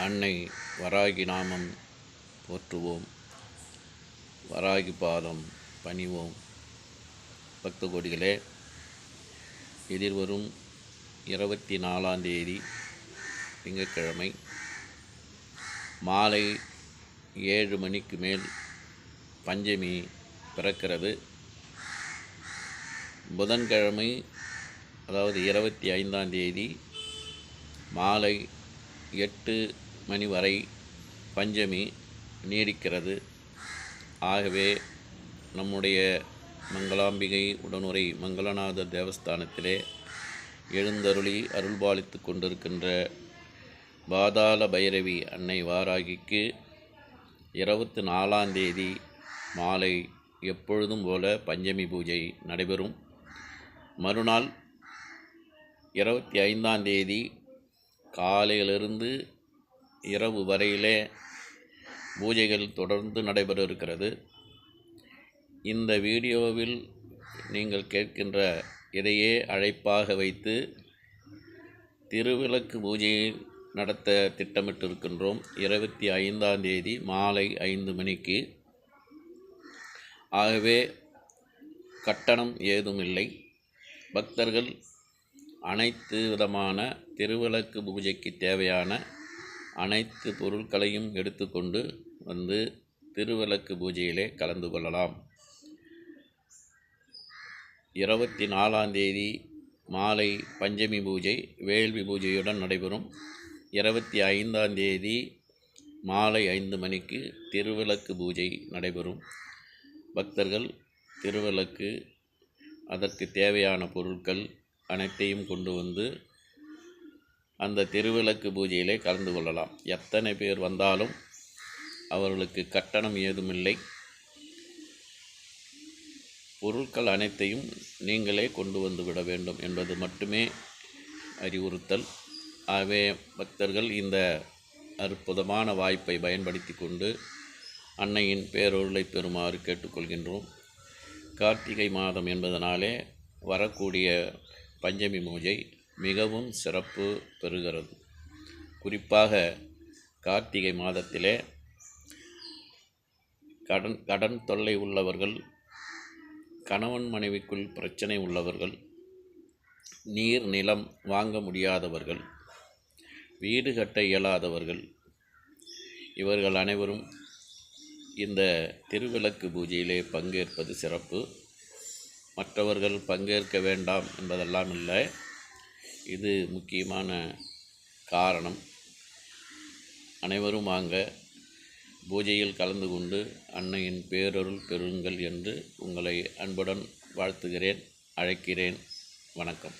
அன்னை வராகி நாமம் போற்றுவோம், வராகி பாதம் பணிவோம். பக்த கோடிகளே, எதிர்வரும் 24ஆம் தேதி திங்கட்கிழமை மாலை 7 மணிக்கு மேல் பஞ்சமி பிறக்கிறது. புதன்கிழமை அதாவது 25ஆம் தேதி மாலை 8 மணி வரை பஞ்சமி நீடிக்கிறது. ஆகவே நம்முடைய மங்களாம்பிகை உடனுரை மங்களநாதர் தேவஸ்தானத்திலே எழுந்தருளி அருள்பாலித்து கொண்டிருக்கின்ற பாதாள பைரவி அன்னை வாராகிக்கு 24ஆம் தேதி மாலை எப்பொழுதும் போல பஞ்சமி பூஜை நடைபெறும். மறுநாள் 25ஆம் தேதி காலையிலிருந்து இரவு வரையிலே பூஜைகள் தொடர்ந்து நடைபெற இருக்கிறது. இந்த வீடியோவில் நீங்கள் கேட்கின்ற இதையே அழைப்பாக வைத்து திருவிளக்கு பூஜையை நடத்த திட்டமிட்டிருக்கின்றோம். 25ஆம் தேதி மாலை 5 மணிக்கு. ஆகவே கட்டணம் ஏதுமில்லை. பக்தர்கள் அனைத்து விதமான திருவிளக்கு பூஜைக்கு தேவையான அனைத்து பொருட்களையும் எடுத்துக்கொண்டு வந்து திருவிளக்கு பூஜையிலே கலந்து கொள்ளலாம். 24ஆம் தேதி மாலை பஞ்சமி பூஜை வேள்வி பூஜையுடன் நடைபெறும். 25ஆம் தேதி மாலை 5 மணிக்கு திருவிளக்கு பூஜை நடைபெறும். பக்தர்கள் திருவிளக்கு, அதற்கு தேவையான பொருட்கள் அனைத்தையும் கொண்டு வந்து அந்த திருவிளக்கு பூஜையிலே கலந்து கொள்ளலாம். எத்தனை பேர் வந்தாலும் அவர்களுக்கு கட்டணம் ஏதுமில்லை. பொருட்கள் அனைத்தையும் நீங்களே கொண்டு வந்து விட வேண்டும் என்பது மட்டுமே அறிவுறுத்தல். ஆகவே பக்தர்கள் இந்த அற்புதமான வாய்ப்பை பயன்படுத்தி கொண்டு அன்னையின் பேரருளை பெறுமாறு கேட்டுக்கொள்கின்றோம். கார்த்திகை மாதம் என்பதனாலே வரக்கூடிய பஞ்சமி பூஜை மிகவும் சிறப்பு பெறுகிறது. குறிப்பாக கார்த்திகை மாதத்திலே கடன் தொல்லை உள்ளவர்கள், கணவன் மனைவிக்குள் பிரச்சனை உள்ளவர்கள், நீர் நிலம் வாங்க முடியாதவர்கள், வீடு கட்ட இயலாதவர்கள், இவர்கள் அனைவரும் இந்த திருவிளக்கு பூஜையிலே பங்கேற்பது சிறப்பு. மற்றவர்கள் பங்கேற்க வேண்டாம் என்பதெல்லாம் இல்லை. இது முக்கியமான காரணம். அனைவரும் வாங்க, பூஜையில் கலந்து கொண்டு அன்னையின் பேரருள் பெறுங்கள் என்று உங்களை அன்புடன் வாழ்த்துகிறேன், அழைக்கிறேன். வணக்கம்.